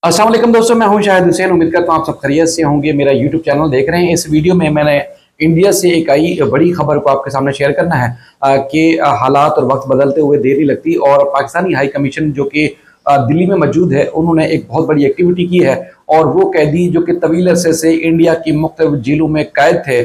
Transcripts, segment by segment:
अस्सलाम वालेकुम दोस्तों, मैं हूं शाहिद हुसैन। उम्मीद करता हूं आप सब खैरियत से होंगे। मेरा यूट्यूब चैनल देख रहे हैं। इस वीडियो में मैंने इंडिया से एक आई बड़ी खबर को आपके सामने शेयर करना है कि हालात और वक्त बदलते हुए देर नहीं लगती। और पाकिस्तानी हाई कमीशन जो कि दिल्ली में मौजूद है, उन्होंने एक बहुत बड़ी एक्टिविटी की है और वो कैदी जो कि तवील अरसे से इंडिया की मुख्तलिफ जेलों में कैद थे,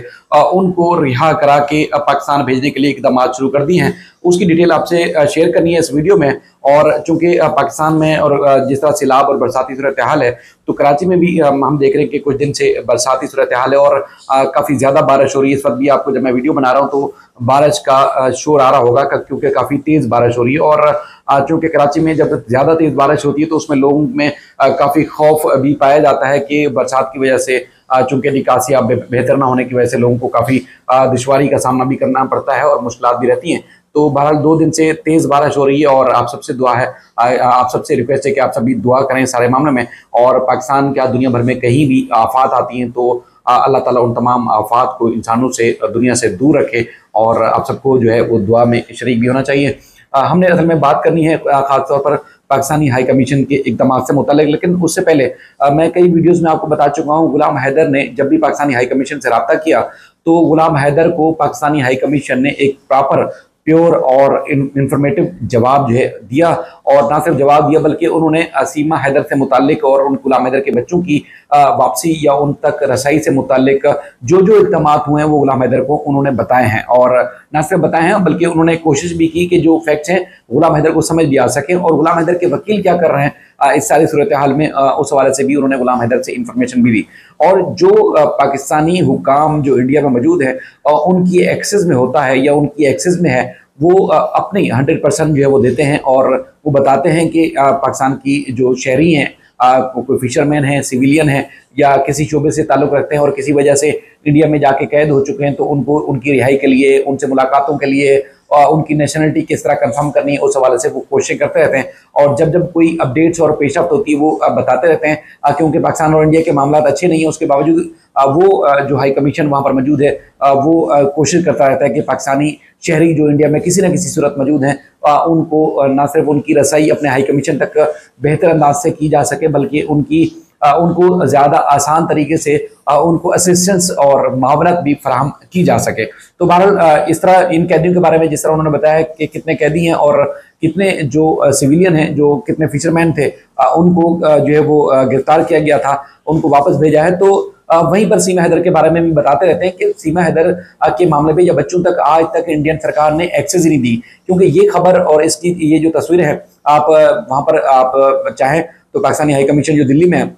उनको रिहा करा के पाकिस्तान भेजने के लिए इकदाम शुरू कर दिए हैं। उसकी डिटेल आपसे शेयर करनी है इस वीडियो में। और चूंकि पाकिस्तान में और जिस तरह सैलाब और बरसाती सूरत हाल है, तो कराची में भी हम देख रहे हैं कि कुछ दिन से बरसाती सूरत हाल है और काफ़ी ज़्यादा बारिश हो रही है। इस वक्त भी आपको जब मैं वीडियो बना रहा हूँ तो बारिश का शोर आ रहा होगा, क्योंकि काफ़ी तेज़ बारिश हो रही है। और चूंकि कराची में जब ज़्यादा तेज़ बारिश होती है तो उसमें लोगों में काफ़ी खौफ भी पाया जाता है कि बरसात की वजह से चूंकि निकासी बेहतर ना होने की वजह से लोगों को काफ़ी दुश्वारी का सामना भी करना पड़ता है और मुश्किलात भी रहती हैं। तो बहरहाल 2 दिन से तेज़ बारिश हो रही है और आप सबसे दुआ है, आप सबसे रिक्वेस्ट है कि आप सभी दुआ करें सारे मामले में। और पाकिस्तान क्या दुनिया भर में कहीं भी आफात आती हैं तो अल्लाह ताला उन तमाम आफात को इंसानों से, दुनिया से दूर रखे। और आप सबको जो है वो दुआ में शरीक भी होना चाहिए। हमने असल में बात करनी है खासतौर पर पाकिस्तानी हाई कमीशन के इक़दाम से मुतालिक। लेकिन उससे पहले मैं कई वीडियोज़ में आपको बता चुका हूँ, गुलाम हैदर ने जब भी पाकिस्तानी हाई कमीशन से रब्ता किया तो गुलाम हैदर को पाकिस्तानी हाई कमीशन ने एक प्रॉपर, प्योर और इंफॉर्मेटिव जवाब जो है दिया। और ना सिर्फ जवाब दिया बल्कि उन्होंने सीमा हैदर से मुतालिक और उन गुलाम हैदर के बच्चों की वापसी या उन तक रसाई से मुतालिक जो जो इक़दाम हुए हैं वो गुलाम हैदर को उन्होंने बताए हैं। और ना सिर्फ बताए हैं बल्कि उन्होंने कोशिश भी की कि जो फैक्ट्स हैं गुलाम हैदर को समझ भी आ सके और गुलाम हैदर के वकील क्या कर रहे हैं इस सारी सूरत हाल में, उस हवाले से भी उन्होंने गुलाम हैदर से इंफॉर्मेशन भी दी। और जो पाकिस्तानी हुकाम जो इंडिया में मौजूद है उनकी एक्सेस में होता है या उनकी एक्सेस में है, वो अपनी 100% जो है वो देते हैं और वो बताते हैं कि पाकिस्तान की जो शहरी हैं, कोई फिशरमैन है, सिविलियन है या किसी शोबे से ताल्लुक़ रखते हैं और किसी वजह से इंडिया में जाके कैद हो चुके हैं, तो उनको उनकी रिहाई के लिए, उनसे मुलाकातों के लिए उनकी नेशनलिटी किस तरह कंफर्म करनी है, उस हवाले से वो कोशिश करते रहते हैं। और जब जब कोई अपडेट्स और पेशरफ्त होती है वो बताते रहते हैं। क्योंकि पाकिस्तान और इंडिया के मामला अच्छे नहीं है, उसके बावजूद वो जो हाई कमीशन वहाँ पर मौजूद है वो कोशिश करता रहता है कि पाकिस्तानी शहरी जो इंडिया में किसी न किसी सूरत मौजूद हैं उनको न सिर्फ उनकी रसाई अपने हाई कमीशन तक बेहतर अंदाज से की जा सके, बल्कि उनको ज़्यादा आसान तरीके से उनको असिस्टेंस और मावनत भी फराहम की जा सके। तो बहरहाल इस तरह इन कैदियों के बारे में जिस तरह उन्होंने बताया कि कितने कैदी हैं और कितने जो सिविलियन हैं, जो कितने फिशरमैन थे, उनको जो है वो गिरफ्तार किया गया था, उनको वापस भेजा है। तो वहीं पर सीमा हैदर के बारे में भी बताते रहते हैं कि सीमा हैदर के मामले में या बच्चों तक आज तक इंडियन सरकार ने एक्सेस ही नहीं दी। क्योंकि ये खबर और इसकी ये जो तस्वीरें हैं, आप वहाँ पर आप चाहें तो पाकिस्तानी हाई कमीशन जो दिल्ली में है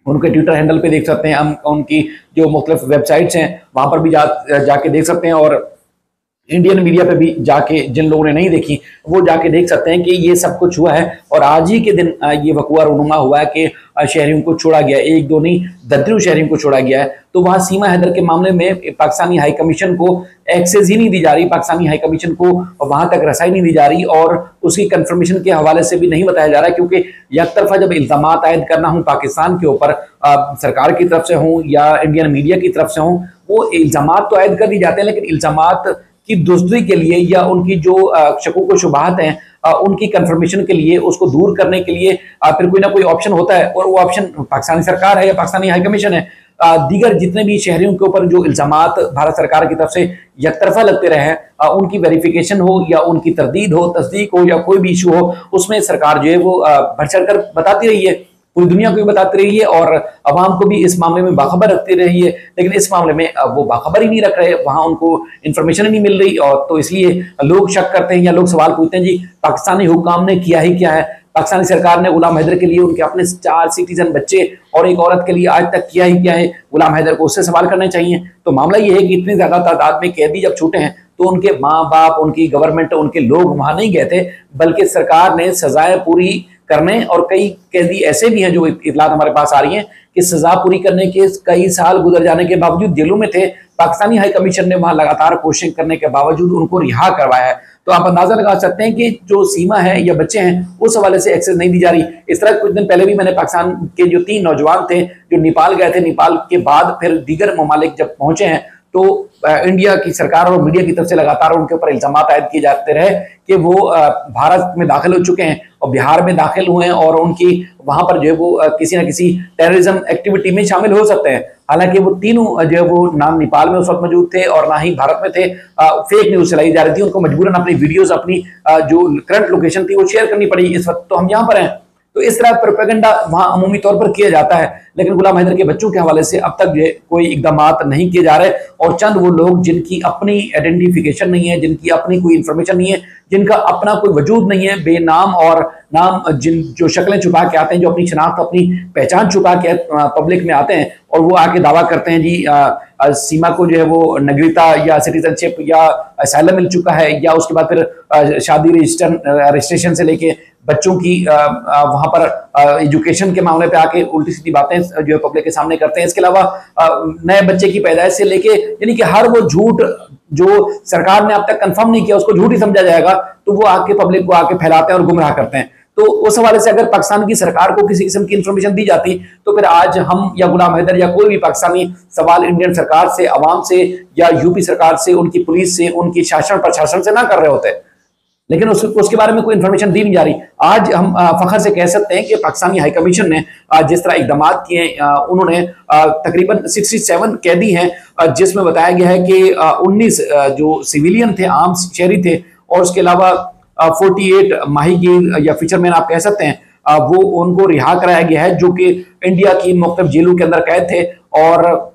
उनके ट्विटर हैंडल पे देख सकते हैं, हम उनकी जो मुख्तलिफ वेबसाइट्स हैं वहाँ पर भी जाके देख सकते हैं। और इंडियन मीडिया पे भी जाके जिन लोगों ने नहीं देखी वो जाके देख सकते हैं कि ये सब कुछ हुआ है। और आज ही के दिन ये वक़ुआ रूनुमा हुआ है कि शहरियों को छोड़ा गया, एक दो नहीं दर्जनों शहरियों को छोड़ा गया है। तो वहाँ सीमा हैदर के मामले में पाकिस्तानी हाई कमीशन को एक्सेस ही नहीं दी जा रही, पाकिस्तानी हाई कमीशन को वहाँ तक रसाई नहीं दी जा रही और उसकी कंफर्मेशन के हवाले से भी नहीं बताया जा रहा है। क्योंकि एक तरफा जब इल्ज़ाम आयद करना हो पाकिस्तान के ऊपर, सरकार की तरफ से हों या इंडियन मीडिया की तरफ से हों, वो इल्ज़ाम तो आयद कर दी जाते हैं, लेकिन इल्ज़ाम की दुरुस्ती के लिए या उनकी जो शकूक व शुबहात हैं उनकी कंफर्मेशन के लिए, उसको दूर करने के लिए फिर कोई ना कोई ऑप्शन होता है। और वो ऑप्शन पाकिस्तानी सरकार है या पाकिस्तानी हाई कमीशन है। दीगर जितने भी शहरियों के ऊपर जो इल्ज़ामात भारत सरकार की तरफ से एकतरफा लगते रहे हैं, उनकी वेरिफिकेशन हो या उनकी तरदीद हो, तस्दीक हो या कोई भी इशू हो, उसमें सरकार जो है वो बढ़ चढ़ कर बताती रही है, पूरी दुनिया को भी बताती रही है और अवाम को भी इस मामले में बाखबर रखती रही है। लेकिन इस मामले में वो बाखबर ही नहीं रख रहे, वहाँ उनको इन्फॉर्मेशन ही नहीं मिल रही। और तो इसलिए लोग शक करते हैं या लोग सवाल पूछते हैं, जी पाकिस्तानी हुकाम ने किया ही क्या है? पाकिस्तानी सरकार ने गुलाम हैदर के लिए उनके अपने 4 सिटीजन बच्चे और एक औरत के लिए आज तक किया ही क्या है? गुलाम हैदर को उससे सवाल करने चाहिए। तो मामला ये है कि इतनी ज़्यादा तादाद में कैदी जब छूटे हैं तो उनके माँ बाप, उनकी गवर्नमेंट, उनके लोग वहाँ नहीं गए थे, बल्कि सरकार ने सजाएं पूरी करने, और कई कैदी ऐसे भी हैं जो इतलात हमारे पास आ रही हैं कि सजा पूरी करने के कई साल गुजर जाने के बावजूद जेलों में थे। पाकिस्तानी हाई कमीशन ने वहां लगातार कोशिश करने के बावजूद उनको रिहा करवाया है। तो आप अंदाजा लगा सकते हैं कि जो सीमा है या बच्चे हैं उस हवाले से एक्सेस नहीं दी जा रही। इस तरह कुछ दिन पहले भी मैंने पाकिस्तान के जो 3 नौजवान थे जो नेपाल गए थे, नेपाल के बाद फिर दीगर ममालिक जब पहुंचे हैं तो इंडिया की सरकार और मीडिया की तरफ से लगातार उनके ऊपर इल्जाम आयद किए जाते रहे कि वो भारत में दाखिल हो चुके हैं और बिहार में दाखिल हुए हैं और उनकी वहां पर जो है वो किसी न किसी टेररिज्म एक्टिविटी में शामिल हो सकते हैं। हालांकि वो तीनों जो है वो ना नेपाल में उस वक्त मौजूद थे और ना ही भारत में थे। फेक न्यूज चलाई जा रही थी, उनको मजबूरन अपनी वीडियोस, अपनी जो करंट लोकेशन थी वो शेयर करनी पड़ी। इस वक्त तो हम यहाँ पर हैं, तो इस तरह प्रोपेगेंडा वहां अमूमी तौर पर किया जाता है। लेकिन गुलाम हैदर के बच्चों के हवाले से अब तक जो कोई इकदाम नहीं किए जा रहे और चंद वो लोग जिनकी अपनी आइडेंटिफिकेशन नहीं है, जिनकी अपनी कोई इंफॉर्मेशन नहीं है, जिनका अपना कोई वजूद नहीं है, बेनाम और नाम जिन जो शक्लें छुपा के आते हैं, जो अपनी शनाख्त, अपनी पहचान छुपा के पब्लिक में आते हैं और वो आके दावा करते हैं जी सीमा को जो है वो नागरिकता या सिटीजनशिप या असाइलम मिल चुका है, या उसके बाद फिर शादी रजिस्ट्रेशन से लेके बच्चों की वहां पर एजुकेशन के मामले पे आके उल्टी सीधी बातें जो है पब्लिक के सामने करते हैं। इसके अलावा नए बच्चे की पैदाइश से लेके यानी कि हर वो झूठ जो सरकार ने अब तक कंफर्म नहीं किया उसको झूठ ही समझा जाएगा, तो वो आके पब्लिक को आके फैलाते हैं और गुमराह करते हैं। तो उस हवाले से अगर पाकिस्तान की सरकार को किसी किस्म की इंफॉर्मेशन दी जाती तो फिर आज हम या गुलाम हैदर या कोई भी पाकिस्तानी सवाल इंडियन सरकार से, अवाम से या यूपी सरकार से, उनकी पुलिस से, उनकी शासन प्रशासन से ना कर रहे होते। लेकिन उसके बारे में कोई इंफॉर्मेशन दी नहीं जा रही। आज हम फखर से कह सकते हैं कि पाकिस्तानी हाई कमीशन ने जिस तरह इकदाम किए, उन्होंने तकरीबन 67 कैदी हैं जिसमें बताया गया है कि 19 जो सिविलियन थे, आम शहरी थे, और उसके अलावा 48 माहीगीर या फिशरमैन आप कह सकते हैं, वो उनको रिहा कराया गया है जो कि इंडिया की मुख्तलिफ जेलों के अंदर कैद थे और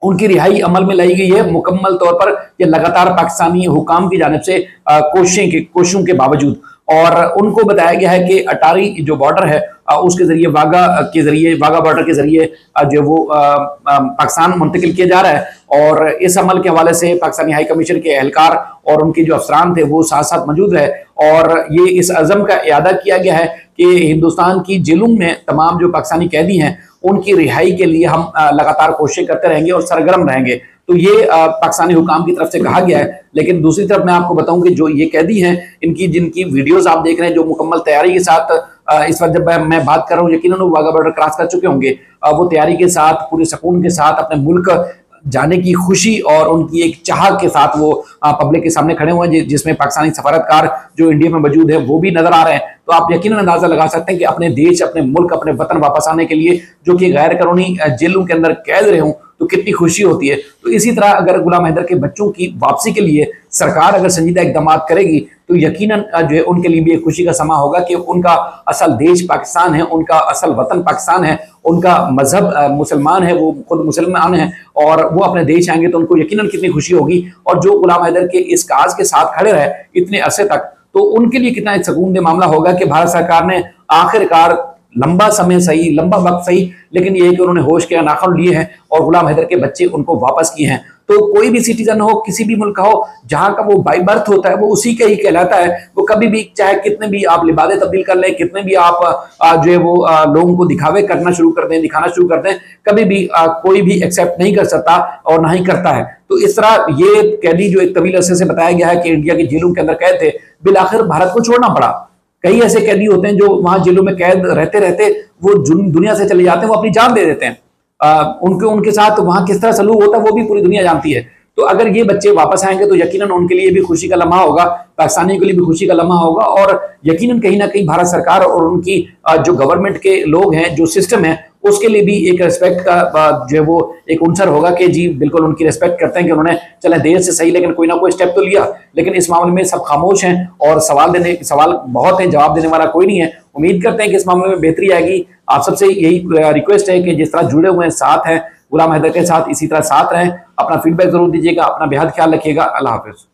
उनकी रिहाई अमल में लाई गई है मुकम्मल तौर पर। यह लगातार पाकिस्तानी हुकाम की जानिब से कोशिशों के बावजूद, और उनको बताया गया है कि अटारी जो बॉर्डर है उसके जरिए वाघा बॉर्डर के जरिए जो वो पाकिस्तान मुंतकिल किया जा रहा है। और इस अमल के हवाले से पाकिस्तानी हाई कमीशन के एहलकार और उनके जो अफसरान थे वो साथ साथ मौजूद रहे और ये इस अज़म का इयादा किया गया है कि हिंदुस्तान की जेलों में तमाम जो पाकिस्तानी कैदी हैं उनकी रिहाई के लिए हम लगातार कोशिश करते रहेंगे और सरगर्म रहेंगे। तो ये पाकिस्तानी हुकाम की तरफ से कहा गया है। लेकिन दूसरी तरफ मैं आपको बताऊं कि जो ये कैदी हैं, इनकी जिनकी वीडियोस आप देख रहे हैं, जो मुकम्मल तैयारी के साथ इस वक्त जब मैं बात कर रहा हूँ, यकीनन वो वाघा बॉर्डर क्रॉस कर चुके होंगे, वो तैयारी के साथ, पूरे सुकून के साथ, अपने मुल्क जाने की खुशी और उनकी एक चाह के साथ वो पब्लिक के सामने खड़े हुए हैं, जिसमें पाकिस्तानी सफारतकार जो इंडिया में मौजूद है वो भी नजर आ रहे हैं। तो आप यकीनन अंदाजा लगा सकते हैं कि अपने देश, अपने मुल्क, अपने वतन वापस आने के लिए, जो कि गैर कानूनी जेलों के अंदर कैद रहे हों, तो कितनी खुशी होती है। तो इसी तरह अगर गुलाम हैदर के बच्चों की वापसी के लिए सरकार अगर संजीदा इकदाम करेगी तो यकीनन जो है उनके लिए भी एक खुशी का समा होगा कि उनका असल देश पाकिस्तान है, उनका असल वतन पाकिस्तान है, उनका मजहब मुसलमान है, वो खुद मुसलमान है और वो अपने देश आएंगे तो उनको यकीनन कितनी खुशी होगी। और जो गुलाम हैदर के इस काज के साथ खड़े रहे इतने अरसे तक, तो उनके लिए कितना एक सुकून दे मामला होगा कि भारत सरकार ने आखिरकार लंबा समय सही, लंबा वक्त सही, लेकिन ये है कि उन्होंने होश के नाखून लिए हैं और गुलाम हैदर के बच्चे उनको वापस किए हैं। तो कोई भी सिटीजन हो, किसी भी मुल्क का हो, जहां का वो बाई बर्थ होता है वो उसी का ही कहलाता है। वो कभी भी, चाहे कितने भी आप लिबादे तब्दील कर लें, कितने भी आप जो है वो लोगों को दिखावे करना शुरू कर दें, दिखाना शुरू कर दें, कभी भी कोई भी एक्सेप्ट नहीं कर सकता और ना ही करता है। तो इस तरह ये कैदी जो एक तवील अरसे से बताया गया है कि इंडिया की जेलों के अंदर कैद थे, बिलाखिर भारत को छोड़ना पड़ा। कई ऐसे कैदी होते हैं जो वहां जेलों में कैद रहते रहते वो दुनिया से चले जाते हैं, वो अपनी जान दे देते हैं। उनके साथ वहां किस तरह सलूक होता है वो भी पूरी दुनिया जानती है। तो अगर ये बच्चे वापस आएंगे तो यकीनन उनके लिए भी खुशी का लम्हा होगा, पाकिस्तानियों के लिए भी खुशी का लम्हा होगा और यकीनन कहीं ना कहीं भारत सरकार और उनकी जो गवर्नमेंट के लोग हैं, जो सिस्टम है, उसके लिए भी एक रिस्पेक्ट का जो है वो एक उनसर होगा कि जी बिल्कुल उनकी रिस्पेक्ट करते हैं कि उन्होंने चले देर से सही लेकिन कोई ना कोई स्टेप तो लिया। लेकिन इस मामले में सब खामोश हैं और सवाल बहुत हैं, जवाब देने वाला कोई नहीं है। उम्मीद करते हैं कि इस मामले में बेहतरी आएगी। आप सबसे यही रिक्वेस्ट है कि जिस तरह जुड़े हुए हैं, साथ हैं गुलाम हैदर के साथ, इसी तरह साथ रहें। अपना फीडबैक जरूर दीजिएगा, अपना बेहद ख्याल रखिएगा। अल्लाह हाफिज।